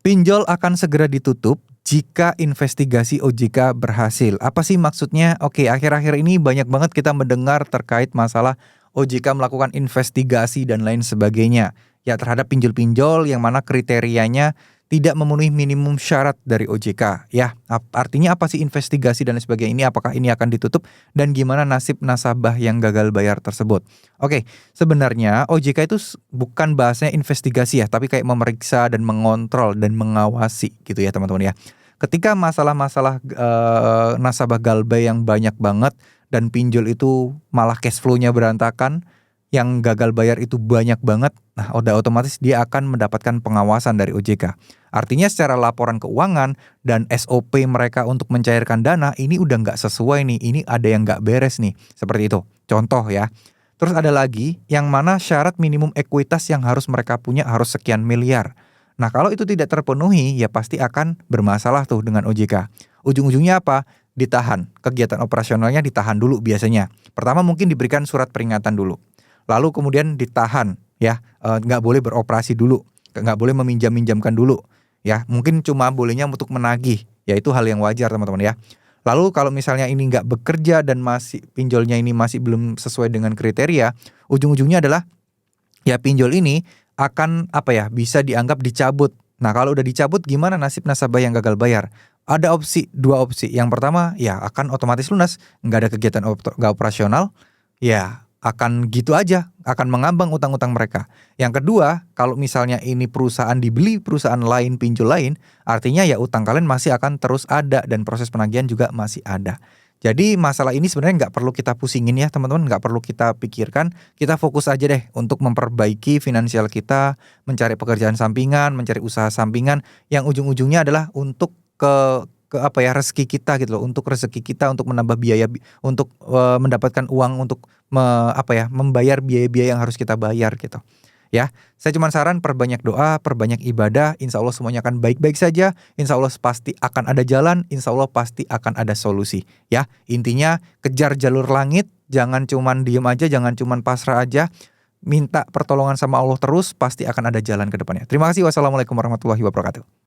Pinjol akan segera ditutup jika investigasi OJK berhasil. Apa sih maksudnya? Oke, akhir-akhir ini banyak banget kita mendengar terkait masalah OJK melakukan investigasi dan lain sebagainya. Ya, terhadap pinjol-pinjol yang mana kriterianya tidak memenuhi minimum syarat dari OJK. Ya, artinya apa sih investigasi dan lain sebagainya ini? Apakah ini akan ditutup? Dan gimana nasib nasabah yang gagal bayar tersebut? Oke, sebenarnya OJK itu bukan bahasanya investigasi ya, tapi kayak memeriksa dan mengontrol dan mengawasi gitu ya teman-teman ya. Ketika masalah-masalah nasabah galbay yang banyak banget dan pinjol itu malah cash flow-nya berantakan, yang gagal bayar itu banyak banget, nah udah otomatis dia akan mendapatkan pengawasan dari OJK. Artinya secara laporan keuangan dan SOP mereka untuk mencairkan dana ini udah nggak sesuai nih, ini ada yang nggak beres nih, seperti itu. Contoh ya. Terus ada lagi yang mana syarat minimum ekuitas yang harus mereka punya harus sekian miliar. Nah kalau itu tidak terpenuhi ya pasti akan bermasalah tuh dengan OJK. Ujung-ujungnya apa? Ditahan, kegiatan operasionalnya ditahan dulu biasanya. Pertama mungkin diberikan surat peringatan dulu. Lalu kemudian ditahan ya, nggak boleh beroperasi dulu, nggak boleh meminjam-minjamkan dulu ya, mungkin cuma bolehnya untuk menagih, ya itu hal yang wajar teman-teman ya. Lalu kalau misalnya ini nggak bekerja dan masih pinjolnya ini masih belum sesuai dengan kriteria, ujung-ujungnya adalah ya pinjol ini akan apa ya, bisa dianggap dicabut. Nah kalau udah dicabut gimana nasib nasabah yang gagal bayar? Ada dua opsi. Yang pertama ya akan otomatis lunas, nggak ada kegiatan nggak operasional, ya akan gitu aja, akan mengambang utang-utang mereka. Yang kedua, kalau misalnya ini perusahaan dibeli perusahaan lain, pinjol lain, artinya ya utang kalian masih akan terus ada dan proses penagihan juga masih ada. Jadi masalah ini sebenarnya nggak perlu kita pusingin ya teman-teman, nggak perlu kita pikirkan. Kita fokus aja deh untuk memperbaiki finansial kita, mencari pekerjaan sampingan, mencari usaha sampingan yang ujung-ujungnya adalah untuk ke apa ya, rezeki kita gitu loh, untuk rezeki kita untuk menambah biaya untuk mendapatkan uang untuk membayar biaya-biaya yang harus kita bayar gitu. Ya, saya cuma saran perbanyak doa, perbanyak ibadah, insya Allah semuanya akan baik-baik saja, insya Allah pasti akan ada jalan, insya Allah pasti akan ada solusi. Ya, intinya kejar jalur langit, jangan cuman diem aja, jangan cuman pasrah aja, minta pertolongan sama Allah terus, pasti akan ada jalan ke depannya. Terima kasih, wassalamualaikum warahmatullahi wabarakatuh.